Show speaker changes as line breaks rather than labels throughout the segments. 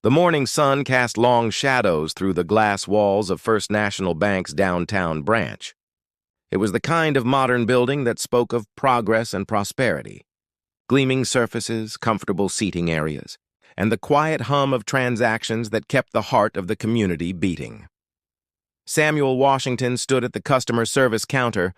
The morning sun cast long shadows through the glass walls of First National Bank's downtown branch. It was the kind of modern building that spoke of progress and prosperity. Gleaming surfaces, comfortable seating areas, and the quiet hum of transactions that kept the heart of the community beating. Samuel Washington stood at the customer service counter,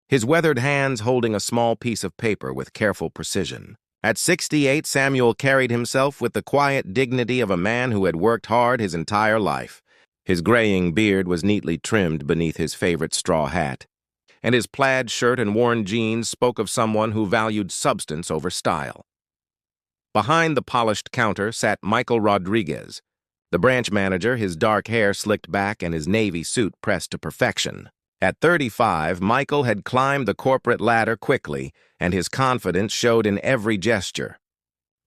his weathered hands holding a small piece of paper with careful precision. At 68, Samuel carried himself with the quiet dignity of a man who had worked hard his entire life. His graying beard was neatly trimmed beneath his favorite straw hat, and his plaid shirt and worn jeans spoke of someone who valued substance over style. Behind the polished counter sat Michael Rodriguez, the branch manager, his dark hair slicked back and his navy suit pressed to perfection. At 35, Michael had climbed the corporate ladder quickly, and his confidence showed in every gesture.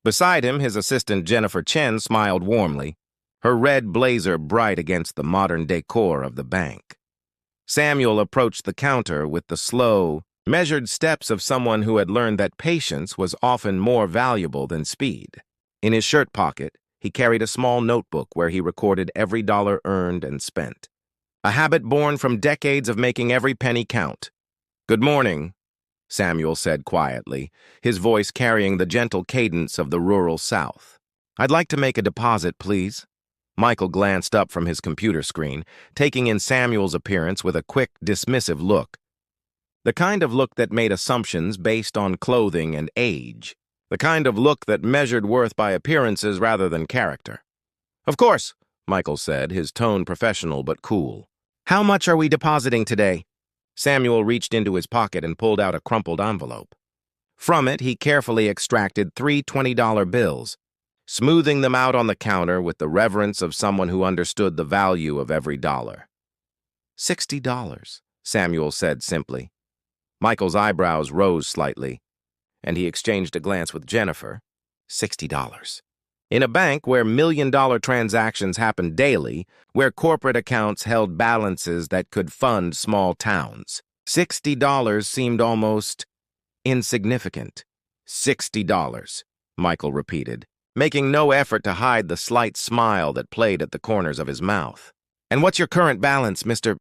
Beside him, his assistant Jennifer Chen smiled warmly, her red blazer bright against the modern decor of the bank. Samuel approached the counter with the slow, measured steps of someone who had learned that patience was often more valuable than speed. In his shirt pocket, he carried a small notebook where he recorded every dollar earned and spent. A habit born from decades of making every penny count. "Good morning," Samuel said quietly, his voice carrying the gentle cadence of the rural South. "I'd like to make a deposit, please." Michael glanced up from his computer screen, taking in Samuel's appearance with a quick, dismissive look. The kind of look that made assumptions based on clothing and age. The kind of look that measured worth by appearances rather than character. "Of course," Michael said, his tone professional but cool. "How much are we depositing today?" Samuel reached into his pocket and pulled out a crumpled envelope. From it, he carefully extracted 3 $20 bills, smoothing them out on the counter with the reverence of someone who understood the value of every dollar. $60, Samuel said simply. Michael's eyebrows rose slightly, and he exchanged a glance with Jennifer. $60. In a bank where million-dollar transactions happened daily, where corporate accounts held balances that could fund small towns, $60 seemed almost insignificant. $60, Michael repeated, making no effort to hide the slight smile that played at the corners of his mouth. "And what's your current balance, Mr.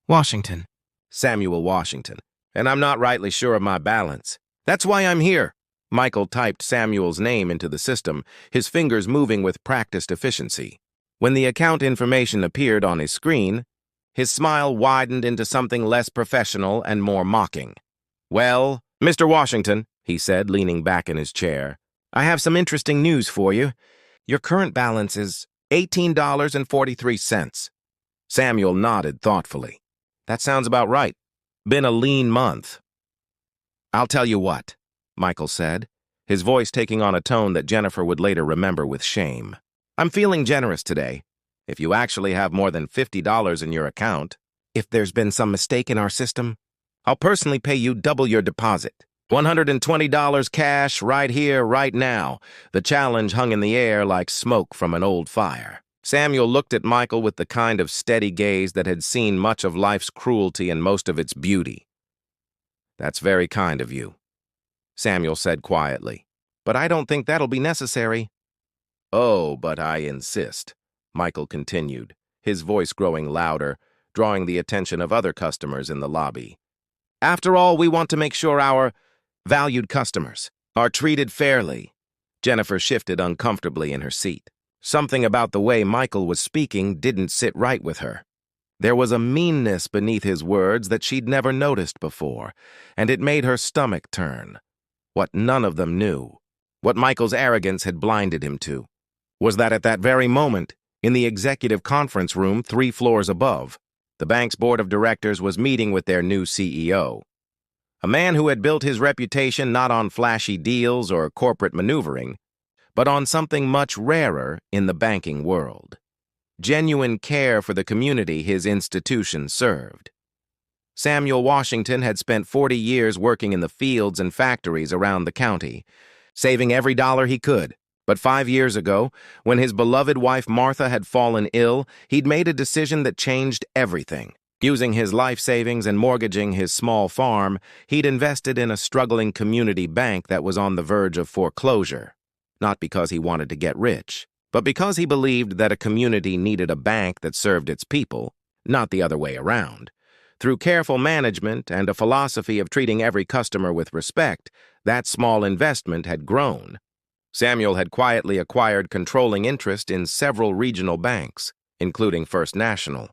Washington?" "Samuel Washington. And I'm not rightly sure of my balance. That's why I'm here." Michael typed Samuel's name into the system, his fingers moving with practiced efficiency. When the account information appeared on his screen, his smile widened into something less professional and more mocking. "Well, Mr. Washington," he said, leaning back in his chair, "I have some interesting news for you. Your current balance is $18.43. Samuel nodded thoughtfully. "That sounds about right. Been a lean month." "I'll tell you what," Michael said, his voice taking on a tone that Jennifer would later remember with shame. "I'm feeling generous today. If you actually have more than $50 in your account, if there's been some mistake in our system, I'll personally pay you double your deposit. $120 cash right here, right now." The challenge hung in the air like smoke from an old fire. Samuel looked at Michael with the kind of steady gaze that had seen much of life's cruelty and most of its beauty. "That's very kind of you," Samuel said quietly, "but I don't think that'll be necessary." "Oh, but I insist," Michael continued, his voice growing louder, drawing the attention of other customers in the lobby. "After all, we want to make sure our valued customers are treated fairly." Jennifer shifted uncomfortably in her seat. Something about the way Michael was speaking didn't sit right with her. There was a meanness beneath his words that she'd never noticed before, and it made her stomach turn. What none of them knew, what Michael's arrogance had blinded him to, was that at that very moment, in the executive conference room 3 floors above, the bank's board of directors was meeting with their new CEO. A man who had built his reputation not on flashy deals or corporate maneuvering, but on something much rarer in the banking world: genuine care for the community his institution served. Samuel Washington had spent 40 years working in the fields and factories around the county, saving every dollar he could. But 5 years ago, when his beloved wife Martha had fallen ill, he'd made a decision that changed everything. Using his life savings and mortgaging his small farm, he'd invested in a struggling community bank that was on the verge of foreclosure. Not because he wanted to get rich, but because he believed that a community needed a bank that served its people, not the other way around. Through careful management and a philosophy of treating every customer with respect, that small investment had grown. Samuel had quietly acquired controlling interest in several regional banks, including First National.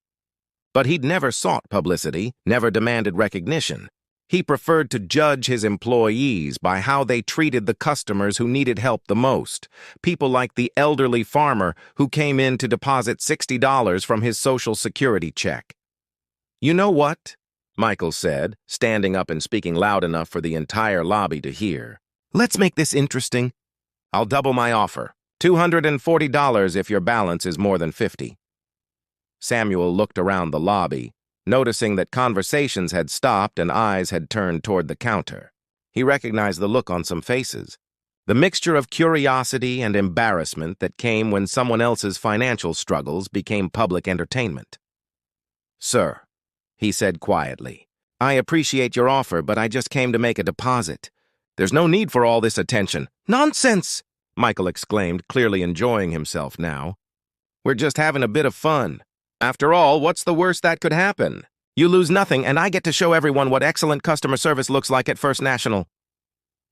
But he'd never sought publicity, never demanded recognition. He preferred to judge his employees by how they treated the customers who needed help the most, people like the elderly farmer who came in to deposit $60 from his Social Security check. "You know what?" Michael said, standing up and speaking loud enough for the entire lobby to hear. "Let's make this interesting. I'll double my offer. $240 if your balance is more than 50. Samuel looked around the lobby, noticing that conversations had stopped and eyes had turned toward the counter. He recognized the look on some faces, the mixture of curiosity and embarrassment that came when someone else's financial struggles became public entertainment. "Sir," he said quietly, "I appreciate your offer, but I just came to make a deposit. There's no need for all this attention." "Nonsense!" Michael exclaimed, clearly enjoying himself now. "We're just having a bit of fun. After all, what's the worst that could happen? You lose nothing, and I get to show everyone what excellent customer service looks like at First National."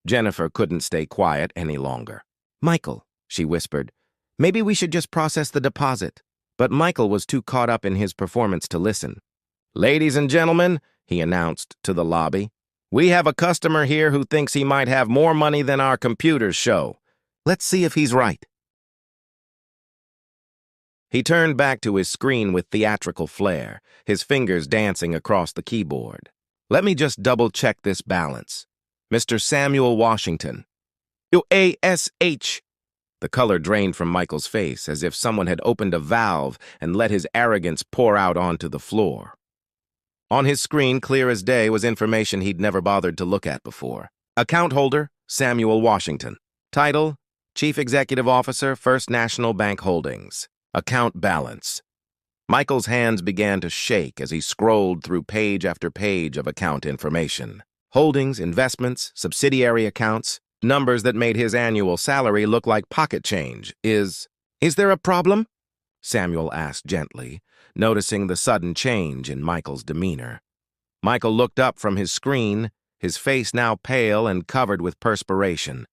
Jennifer couldn't stay quiet any longer. "Michael," she whispered, "maybe we should just process the deposit." But Michael was too caught up in his performance to listen. "Ladies and gentlemen," he announced to the lobby, "we have a customer here who thinks he might have more money than our computers show. Let's see if he's right." He turned back to his screen with theatrical flair, his fingers dancing across the keyboard. "Let me just double-check this balance. Mr. Samuel Washington." "U-A-S-H." The color drained from Michael's face as if someone had opened a valve and let his arrogance pour out onto the floor. On his screen, clear as day, was information he'd never bothered to look at before. Account holder, Samuel Washington. Title, Chief Executive Officer, First National Bank Holdings. Account balance. Michael's hands began to shake as he scrolled through page after page of account information. Holdings, investments, subsidiary accounts, numbers that made his annual salary look like pocket change. Is there a problem?" Samuel asked gently, noticing the sudden change in Michael's demeanor. Michael looked up from his screen, his face now pale and covered with perspiration.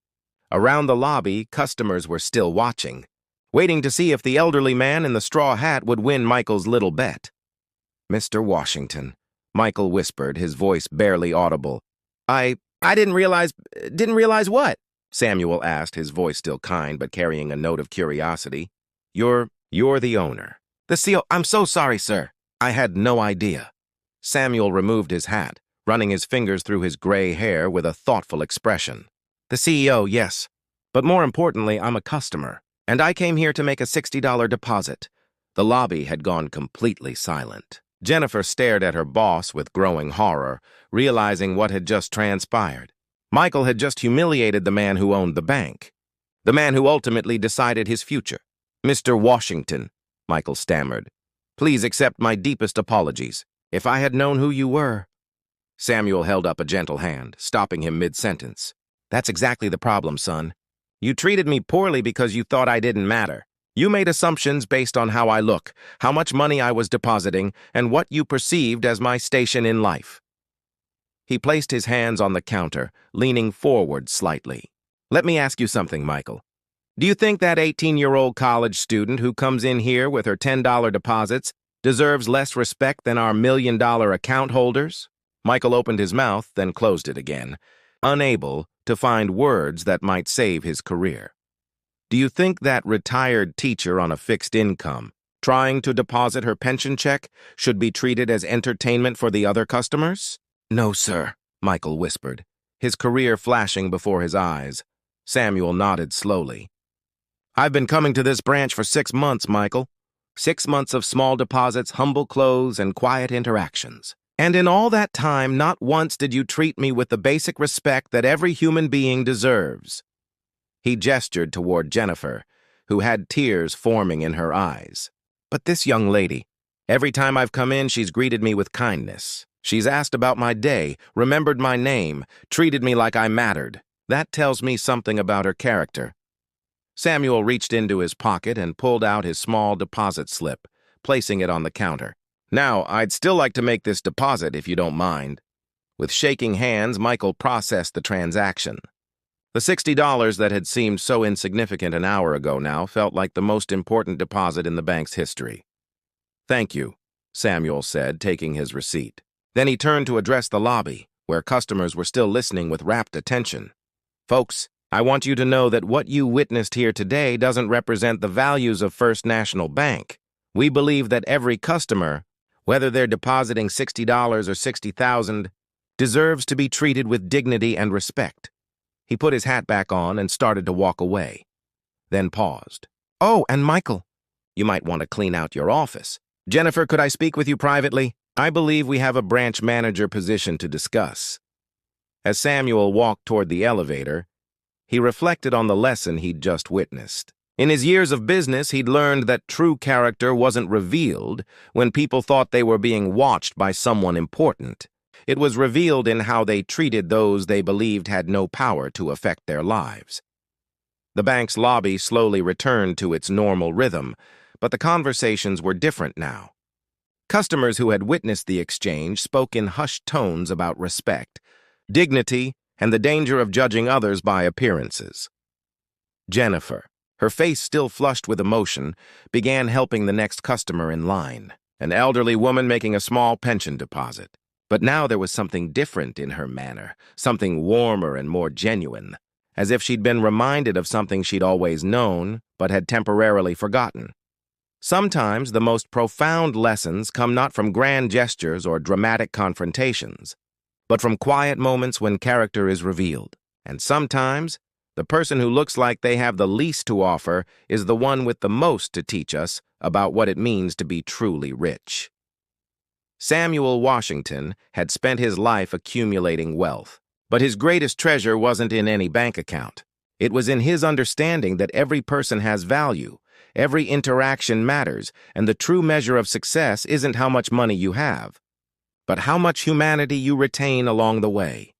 Around the lobby, customers were still watching, waiting to see if the elderly man in the straw hat would win Michael's little bet. "Mr. Washington," Michael whispered, his voice barely audible. I didn't realize what?" Samuel asked, his voice still kind but carrying a note of curiosity. You're the owner." "The CEO, I'm so sorry, sir." "I had no idea." Samuel removed his hat, running his fingers through his gray hair with a thoughtful expression. "The CEO, yes. But more importantly, I'm a customer. And I came here to make a $60 deposit." The lobby had gone completely silent. Jennifer stared at her boss with growing horror, realizing what had just transpired. Michael had just humiliated the man who owned the bank, the man who ultimately decided his future. "Mr. Washington," Michael stammered, "please accept my deepest apologies. If I had known who you were—" Samuel held up a gentle hand, stopping him mid-sentence. "That's exactly the problem, son. You treated me poorly because you thought I didn't matter. You made assumptions based on how I look, how much money I was depositing, and what you perceived as my station in life." He placed his hands on the counter, leaning forward slightly. "Let me ask you something, Michael. Do you think that 18-year-old college student who comes in here with her $10 deposits deserves less respect than our $1-million account holders?" Michael opened his mouth, then closed it again, unable to find words that might save his career. "Do you think that retired teacher on a fixed income, trying to deposit her pension check, should be treated as entertainment for the other customers?" "No, sir," Michael whispered, his career flashing before his eyes. Samuel nodded slowly. "I've been coming to this branch for 6 months, Michael. 6 months of small deposits, humble clothes, and quiet interactions. And in all that time, not once did you treat me with the basic respect that every human being deserves." He gestured toward Jennifer, who had tears forming in her eyes. "But this young lady, every time I've come in, she's greeted me with kindness. She's asked about my day, remembered my name, treated me like I mattered. That tells me something about her character." Samuel reached into his pocket and pulled out his small deposit slip, placing it on the counter. "Now, I'd still like to make this deposit if you don't mind." With shaking hands, Michael processed the transaction. The $60 that had seemed so insignificant an hour ago now felt like the most important deposit in the bank's history. "Thank you," Samuel said, taking his receipt. Then he turned to address the lobby, where customers were still listening with rapt attention. "Folks, I want you to know that what you witnessed here today doesn't represent the values of First National Bank. We believe that every customer, whether they're depositing $60 or $60,000, deserves to be treated with dignity and respect." He put his hat back on and started to walk away, then paused. "Oh, and Michael, you might want to clean out your office. Jennifer, could I speak with you privately? I believe we have a branch manager position to discuss." As Samuel walked toward the elevator, he reflected on the lesson he'd just witnessed. In his years of business, he'd learned that true character wasn't revealed when people thought they were being watched by someone important. It was revealed in how they treated those they believed had no power to affect their lives. The bank's lobby slowly returned to its normal rhythm, but the conversations were different now. Customers who had witnessed the exchange spoke in hushed tones about respect, dignity, and the danger of judging others by appearances. Jennifer, her face still flushed with emotion, began helping the next customer in line, an elderly woman making a small pension deposit. But now there was something different in her manner, something warmer and more genuine, as if she'd been reminded of something she'd always known but had temporarily forgotten. Sometimes the most profound lessons come not from grand gestures or dramatic confrontations, but from quiet moments when character is revealed. And sometimes the person who looks like they have the least to offer is the one with the most to teach us about what it means to be truly rich. Samuel Washington had spent his life accumulating wealth, but his greatest treasure wasn't in any bank account. It was in his understanding that every person has value, every interaction matters, and the true measure of success isn't how much money you have, but how much humanity you retain along the way.